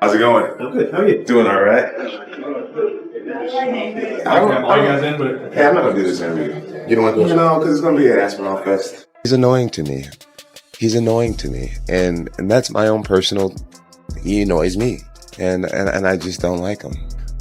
How's it going? I'm good. How are you? Doing all right. Are you guys in? But Hey, I'm not gonna do this interview. You don't want to? No, because it's gonna be at Aspinall Fest. He's annoying to me. He's annoying to me, and that's my own personal. He annoys me, and I just don't like him.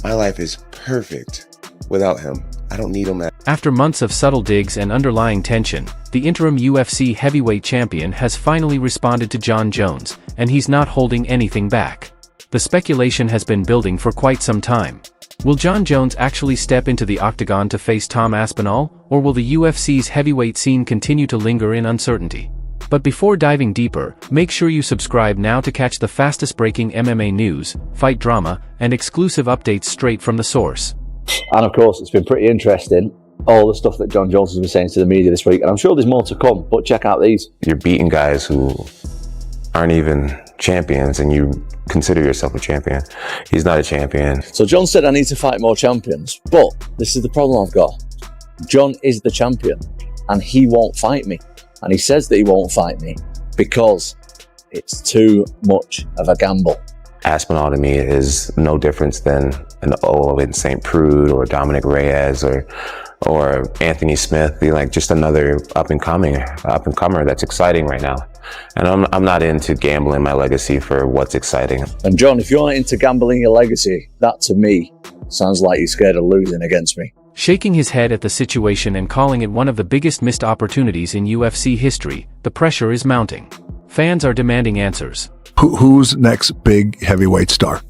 My life is perfect without him. I don't need him. After months of subtle digs and underlying tension, the interim UFC heavyweight champion has finally responded to Jon Jones, and he's not holding anything back. The speculation has been building for quite some time. Will Jon Jones actually step into the octagon to face Tom Aspinall, or will the UFC's heavyweight scene continue to linger in uncertainty? But before diving deeper, make sure you subscribe now to catch the fastest breaking MMA news, fight drama, and exclusive updates straight from the source. And of course, it's been pretty interesting, all the stuff that Jon Jones has been saying to the media this week, and I'm sure there's more to come, but check out these. You're beating guys who aren't even champions, and you consider yourself a champion. He's not a champion. So Jon said I need to fight more champions, but this is the problem I've got. Jon is the champion, and he won't fight me. And he says that he won't fight me because it's too much of a gamble. Aspinall to me is no difference than an Owen St. Prude or Dominic Reyes or Anthony Smith. Be like just another up and comer that's exciting right now. And I'm not into gambling my legacy for what's exciting. And Jon, if you're not into gambling your legacy, that to me sounds like you're scared of losing against me. Shaking his head at the situation and calling it one of the biggest missed opportunities in UFC history, the pressure is mounting. Fans are demanding answers. Who's next big heavyweight star?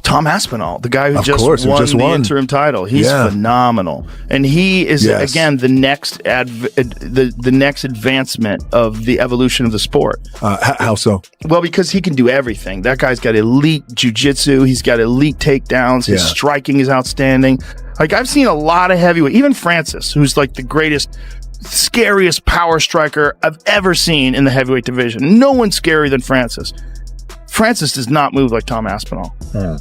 Tom Aspinall, the guy who Of just course, won just the won. interim title. He's phenomenal, and he is again the next the next advancement of the evolution of the sport. How so? Well, because he can do everything. That guy's got elite jiu-jitsu. He's got elite takedowns. His striking is outstanding. Like, I've seen a lot of heavyweight, even Francis, who's like the greatest, scariest power striker I've ever seen in the heavyweight division. No one's scarier than Francis. Francis does not move like Tom Aspinall.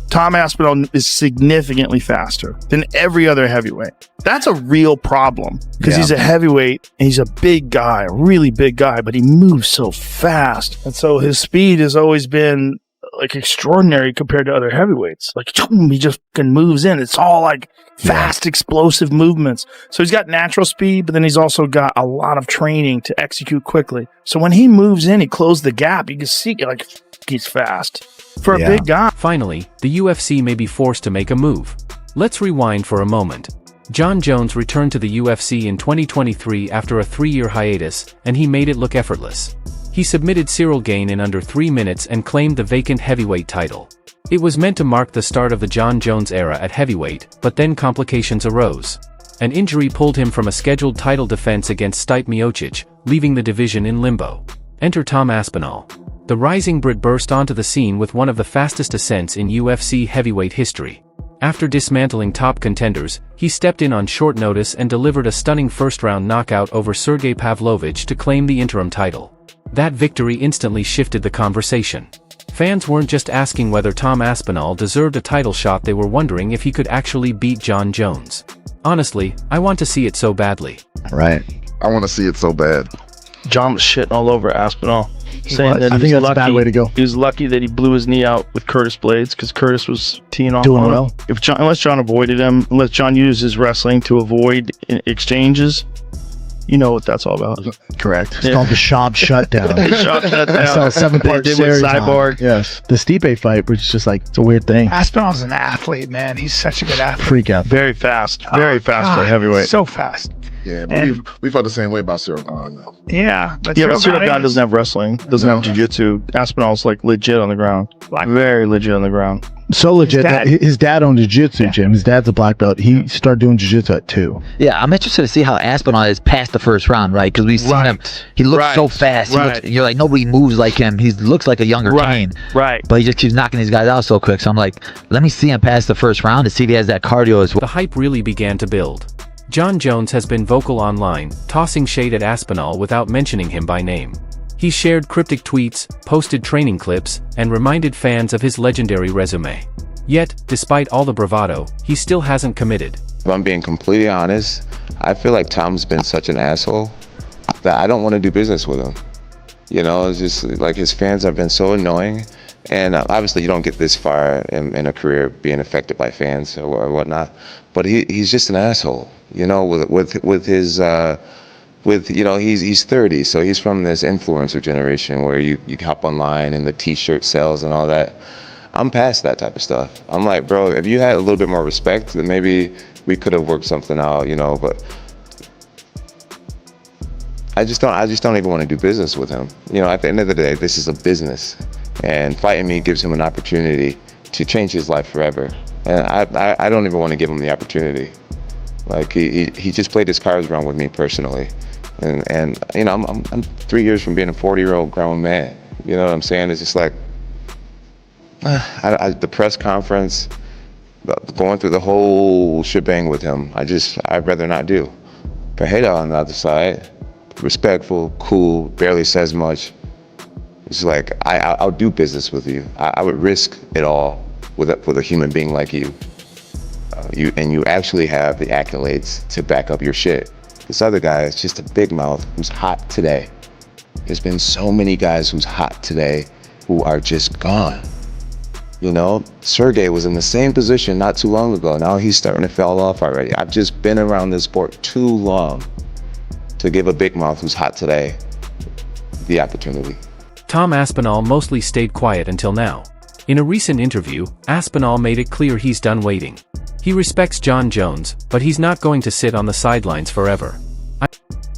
Tom Aspinall is significantly faster than every other heavyweight. That's a real problem because he's a heavyweight and he's a big guy, a really big guy, but he moves so fast. And so his speed has always been like extraordinary compared to other heavyweights. Like, he just moves in. It's all like fast, explosive movements. So he's got natural speed, but then he's also got a lot of training to execute quickly. So when he moves in, he closes the gap. You can see like he's fast for a big guy. Finally, the UFC may be forced to make a move. Let's rewind for a moment. Jon Jones returned to the UFC in 2023 after a 3-year hiatus, and he made it look effortless. He submitted Cyril Gane in under 3 minutes and claimed the vacant heavyweight title. It was meant to mark the start of the Jon Jones era at heavyweight, but then complications arose. An injury pulled him from a scheduled title defense against Stipe Miocic, leaving the division in limbo. Enter Tom Aspinall. The rising Brit burst onto the scene with one of the fastest ascents in UFC heavyweight history. After dismantling top contenders, he stepped in on short notice and delivered a stunning first-round knockout over Sergey Pavlovich to claim the interim title. That victory instantly shifted the conversation. Fans weren't just asking whether Tom Aspinall deserved a title shot, they were wondering if he could actually beat Jon Jones. Honestly, I want to see it so badly. Right. I want to see it so bad. John was shitting all over Aspinall, saying that I think that's a bad way to go. He was lucky that he blew his knee out with Curtis Blades because Curtis was teeing off Doing on him. well. Unless John avoided him, unless John used his wrestling to avoid exchanges, you know what that's all about. Correct. It's called the Shop Shutdown. Shop shut down. I saw a 7-part They did with series on Cyborg. it. Yes. The Stipe fight, which is just like, it's a weird thing. Aspinall's an athlete, man. He's such a good athlete. Freak out. Very fast. Very fast for a heavyweight. So fast. Yeah, but we felt the same way about Cyril Gane, though. Yeah. But Cyril Gane doesn't have wrestling, doesn't have jiu-jitsu. Aspinall's like legit on the ground. Very legit on the ground. So legit that his dad owned a jiu-jitsu gym. His dad's a black belt. He started doing jiu-jitsu at 2. Yeah, I'm interested to see how Aspinall is past the first round, right? Because we've seen him. He looks so fast. He looks, you're like, nobody moves like him. He looks like a younger Kane. Right. But he just keeps knocking these guys out so quick. So I'm like, let me see him past the first round to see if he has that cardio as well. The hype really began to build. Jon Jones has been vocal online, tossing shade at Aspinall without mentioning him by name. He shared cryptic tweets, posted training clips, and reminded fans of his legendary resume. Yet, despite all the bravado, he still hasn't committed. If I'm being completely honest, I feel like Tom's been such an asshole that I don't want to do business with him. You know, it's just like his fans have been so annoying, And obviously, you don't get this far in a career being affected by fans or whatnot. But he's just an asshole, you know, with his you know, he's 30, so he's from this influencer generation where you hop online and the T-shirt sales and all that. I'm past that type of stuff. I'm like, bro, if you had a little bit more respect, then maybe we could have worked something out, you know. But I just don't even want to do business with him. You know, at the end of the day, this is a business, and fighting me gives him an opportunity to change his life forever. And I don't even want to give him the opportunity. Like he just played his cards wrong with me personally, and you know, I'm 3 years from being a 40-year-old grown man. You know what I'm saying? It's just like the press conference, going through the whole shebang with him. I'd rather not do. But Hader on the other side, respectful, cool, barely says much. It's like I'll do business with you. I would risk it all with a human being like you. You actually have the accolades to back up your shit. This other guy is just a big mouth who's hot today. There's been so many guys who's hot today who are just gone. You know, Sergey was in the same position not too long ago. Now he's starting to fall off already. I've just been around this sport too long to give a big mouth who's hot today the opportunity. Tom Aspinall mostly stayed quiet until now. In a recent interview, Aspinall made it clear he's done waiting. He respects Jon Jones, but he's not going to sit on the sidelines forever.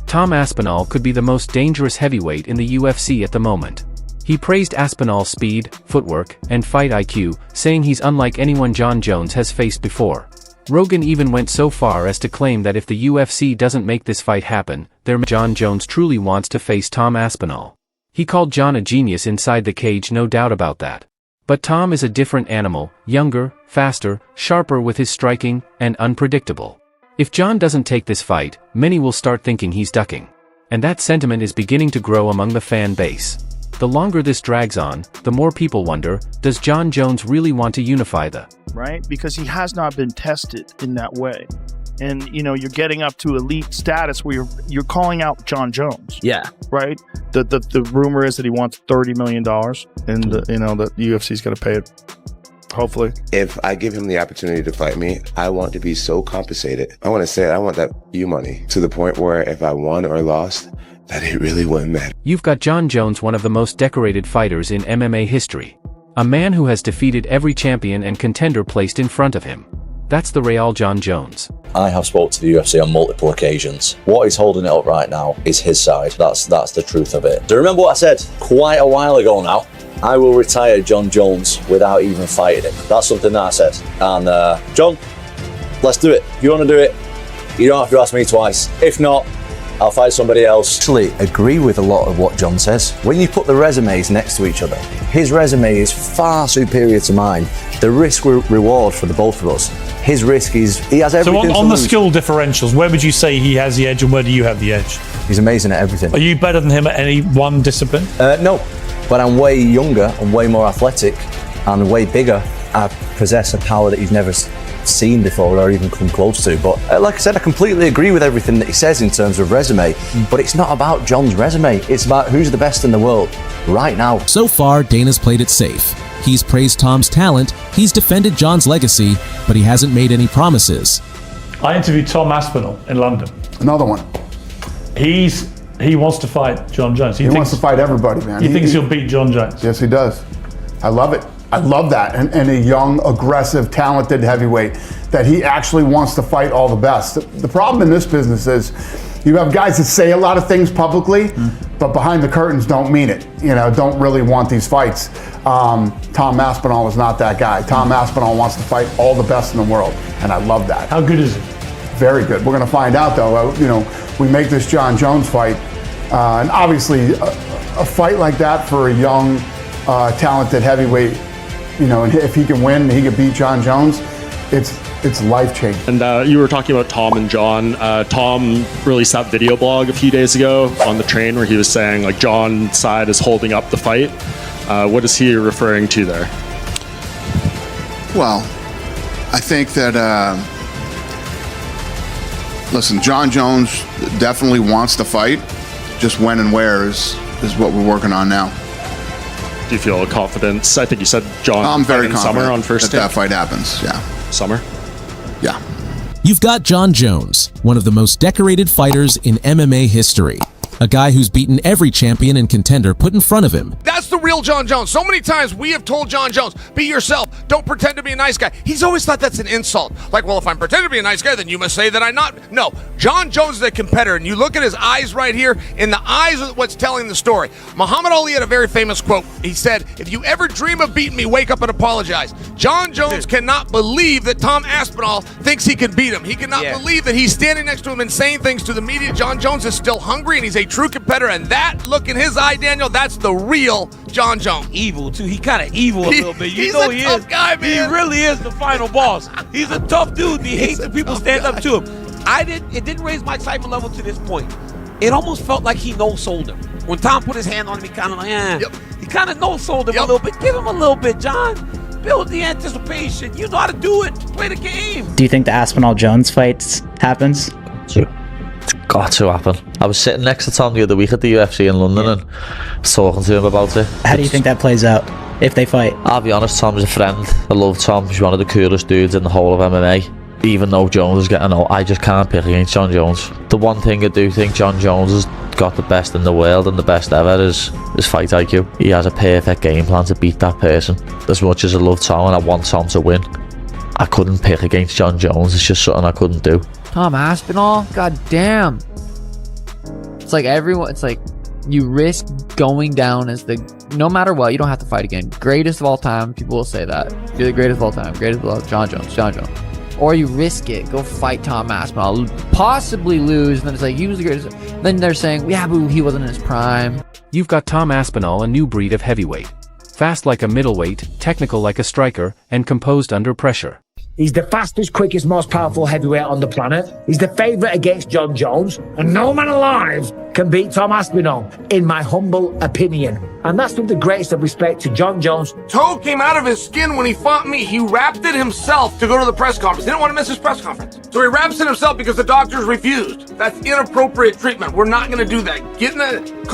Tom Aspinall could be the most dangerous heavyweight in the UFC at the moment. He praised Aspinall's speed, footwork, and fight IQ, saying he's unlike anyone Jon Jones has faced before. Rogan even went so far as to claim that if the UFC doesn't make this fight happen, Jon Jones truly wants to face Tom Aspinall. He called Jon a genius inside the cage, no doubt about that. But Tom is a different animal, younger, faster, sharper with his striking, and unpredictable. If Jon doesn't take this fight, many will start thinking he's ducking. And that sentiment is beginning to grow among the fan base. The longer this drags on, the more people wonder, does Jon Jones really want to unify the right? Because he has not been tested in that way. And, you know, you're getting up to elite status where you're calling out Jon Jones. Yeah. Right? The rumor is that he wants $30 million and, you know, the UFC's going to pay it. Hopefully. If I give him the opportunity to fight me, I want to be so compensated. I want to say it, I want that money to the point where if I won or lost, that it really wouldn't matter. You've got Jon Jones, one of the most decorated fighters in MMA history. A man who has defeated every champion and contender placed in front of him. That's the real Jon Jones. I have spoke to the UFC on multiple occasions. What is holding it up right now is his side. That's the truth of it. Do you remember what I said quite a while ago now? I will retire Jon Jones without even fighting him. That's something that I said. And Jon, let's do it. If you want to do it, you don't have to ask me twice. If not, I'll fight somebody else. Actually, agree with a lot of what Jon says. When you put the resumes next to each other, his resume is far superior to mine. The risk reward for the both of us. His risk is he has everything. So on the skill differentials, where would you say he has the edge, and where do you have the edge? He's amazing at everything. Are you better than him at any one discipline? No, but I'm way younger and way more athletic and way bigger. I possess a power that he's never seen before or even come close to. But like I said, I completely agree with everything that he says in terms of resume. But it's not about Jon's resume. It's about who's the best in the world right now. So far, Dana's played it safe. He's praised Tom's talent, he's defended Jon's legacy, but he hasn't made any promises. I interviewed Tom Aspinall in London. Another one. He wants to fight Jon Jones. He wants to fight everybody, man. He thinks he'll beat Jon Jones. Yes, he does. I love it. I love that. And a young, aggressive, talented heavyweight that he actually wants to fight all the best. The problem in this business is you have guys that say a lot of things publicly, but behind the curtains don't mean it. You know, don't really want these fights. Tom Aspinall is not that guy. Tom Aspinall wants to fight all the best in the world, and I love that. How good is he? Very good. We're going to find out, though. You know, we make this Jon Jones fight, and obviously a fight like that for a young, talented heavyweight, you know, and if he can win, he can beat Jon Jones, it's life-changing. And you were talking about Tom and Jon. Tom released that video blog a few days ago on the train where he was saying, like, Jon's side is holding up the fight. What is he referring to there? Well, I think that, listen, Jon Jones definitely wants to fight. Just when and where is what we're working on now. Do you feel confidence? I think you said John. I'm very confident Summer on first that fight happens. Yeah. Summer. Yeah. You've got Jon Jones, one of the most decorated fighters in MMA history. A guy who's beaten every champion and contender put in front of him. That's the real Jon Jones. So many times we have told Jon Jones, be yourself. Don't pretend to be a nice guy. He's always thought that's an insult. Like, well, if I'm pretending to be a nice guy, then you must say that I'm not. No, Jon Jones is a competitor. And you look at his eyes right here. In the eyes is what's telling the story. Muhammad Ali had a very famous quote. He said, if you ever dream of beating me, wake up and apologize. Jon Jones cannot believe that Tom Aspinall thinks he can beat him. He cannot believe that he's standing next to him and saying things to the media. Jon Jones is still hungry, and he's a true competitor, and that look in his eye, Daniel, that's the real Jon Jones. Evil too. He kind of evil a little bit. He's a tough guy, man. He really is the final boss. He's a tough dude. He hates when people stand up to him. It didn't raise my excitement level to this point. It almost felt like he no-sold him. When Tom put his hand on him, he kind of he kind of no-sold him a little bit. Give him a little bit, John. Build the anticipation. You know how to do it. Play the game. Do you think the Aspinall-Jones fight happens? It's got to happen. I was sitting next to Tom the other week at the UFC in London and talking to him about it. How do you think that plays out if they fight? I'll be honest, Tom's a friend. I love Tom. He's one of the coolest dudes in the whole of MMA. Even though Jones is getting old, I just can't pick against Jon Jones. The one thing I do think Jon Jones has got the best in the world and the best ever is his fight IQ. He has a perfect game plan to beat that person. As much as I love Tom and I want Tom to win, I couldn't pick against Jon Jones. It's just something I couldn't do. Tom Aspinall? God damn. It's like everyone, it's like you risk going down as the, no matter what, you don't have to fight again. Greatest of all time, people will say that. You're the greatest of all time. Greatest of all time, Jon Jones. Or you risk it, go fight Tom Aspinall, possibly lose, and then it's like, he was the greatest. Then they're saying, yeah, but he wasn't in his prime. You've got Tom Aspinall, a new breed of heavyweight. Fast like a middleweight, technical like a striker, and composed under pressure. He's the fastest, quickest, most powerful heavyweight on the planet. He's the favourite against Jon Jones. And no man alive can beat Tom Aspinall, in my humble opinion. And that's with the greatest of respect to Jon Jones. Toe came out of his skin when he fought me. He wrapped it himself to go to the press conference. He didn't want to miss his press conference. So he wraps it himself because the doctors refused. That's inappropriate treatment. We're not going to do that.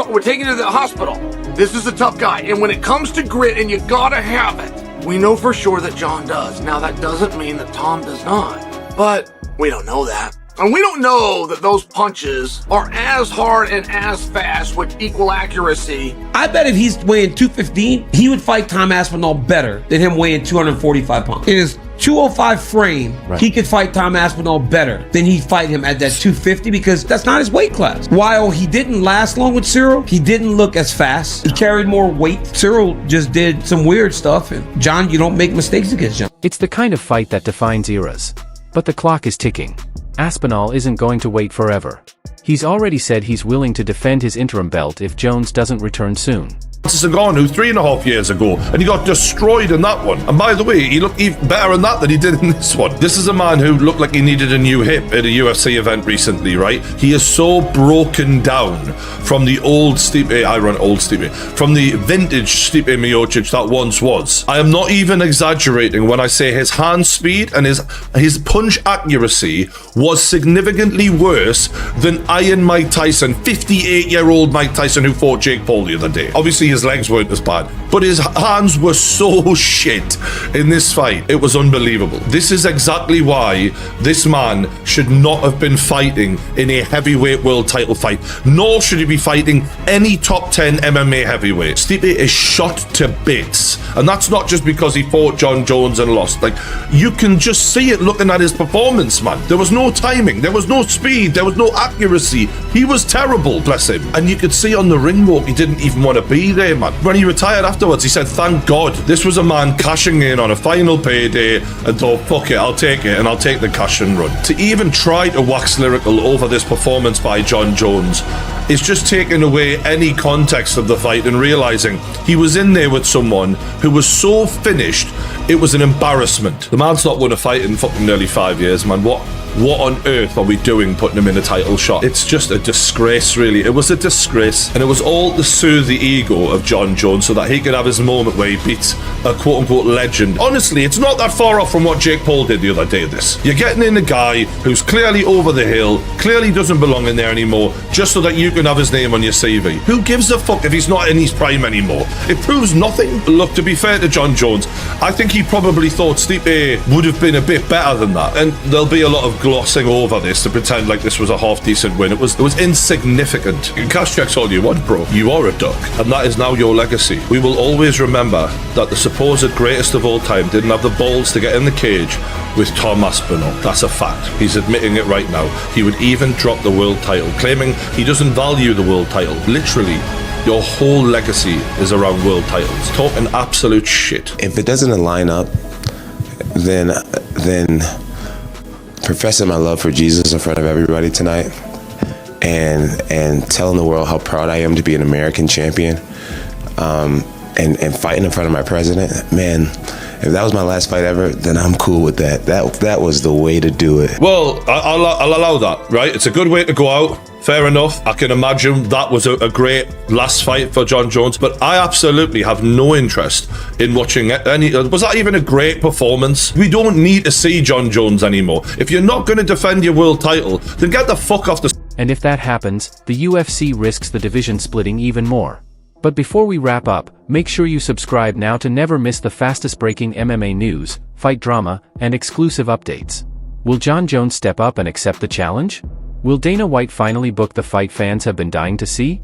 We're taking you to the hospital. This is a tough guy. And when it comes to grit, and you gotta have it, we know for sure that Jon does. Now, that doesn't mean that Tom does not. But we don't know that. And we don't know that those punches are as hard and as fast with equal accuracy. I bet if he's weighing 215, he would fight Tom Aspinall better than him weighing 245 pounds. In his 205 frame, he could fight Tom Aspinall better than he'd fight him at that 250 because that's not his weight class. While he didn't last long with Cyril, he didn't look as fast. He carried more weight. Cyril just did some weird stuff. And John, you don't make mistakes against John. It's the kind of fight that defines eras. But the clock is ticking. Aspinall isn't going to wait forever. He's already said he's willing to defend his interim belt if Jones doesn't return soon. Ngannou 3.5 years ago, and he got destroyed in that one. And by the way, he looked even better in that than he did in this one. This is a man who looked like he needed a new hip at a UFC event recently, right? He is so broken down from the old Stipe, from the vintage Stipe Miocic that once was. I am not even exaggerating when I say his hand speed and his punch accuracy was significantly worse than Iron Mike Tyson, 58-year-old Mike Tyson who fought Jake Paul the other day. Obviously, his legs weren't as bad, but his hands were so shit in this fight. It was unbelievable. This is exactly why this man should not have been fighting in a heavyweight world title fight, nor should he be fighting any top 10 MMA heavyweight. Stipe is shot to bits, and that's not just because he fought Jon Jones and lost. Like, you can just see it looking at his performance, man. There was no timing, there was no speed, there was no accuracy. He was terrible, bless him. And you could see on the ring walk, he didn't even want to be there, man. When he retired afterwards, he said, thank God. This was a man cashing in on a final payday and thought, fuck it, I'll take it, and I'll take the cash and run. To even try to wax lyrical over this performance by Jon Jones is just taking away any context of the fight and realizing he was in there with someone who was so finished, it was an embarrassment. The man's not won a fight in fucking nearly 5 years, man. What on earth are we doing putting him in a title shot? It's just a disgrace, really. It was a disgrace, and it was all to soothe the ego of Jon Jones so that he could have his moment where he beats a quote-unquote legend. Honestly, it's not that far off from what Jake Paul did the other day, this. You're getting in a guy who's clearly over the hill, clearly doesn't belong in there anymore, just so that you can have his name on your CV. Who gives a fuck if he's not in his prime anymore? It proves nothing. Look, to be fair to Jon Jones, I think he probably thought Stipe would have been a bit better than that. And there'll be a lot of glossing over this to pretend like this was a half-decent win. It was insignificant. You can cash checks all you want, bro. You are a duck. And that is now your legacy. We will always remember that the supposed greatest of all time didn't have the balls to get in the cage with Tom Aspinall. That's a fact. He's admitting it right now. He would even drop the world title, claiming he doesn't value the world title. Literally, your whole legacy is around world titles. Talking absolute shit. If it doesn't line up, then professing my love for Jesus in front of everybody tonight and telling the world how proud I am to be an American champion, and fighting in front of my president, man, if that was my last fight ever, then I'm cool with that. That was the way to do it. Well, I'll allow that, right? It's a good way to go out. Fair enough. I can imagine that was a great last fight for Jon Jones, but I absolutely have no interest in watching any. Was that even a great performance? We don't need to see Jon Jones anymore. If you're not going to defend your world title, then get the fuck off the. And if that happens, the UFC risks the division splitting even more. But before we wrap up, make sure you subscribe now to never miss the fastest breaking MMA news, fight drama, and exclusive updates. Will Jon Jones step up and accept the challenge? Will Dana White finally book the fight fans have been dying to see?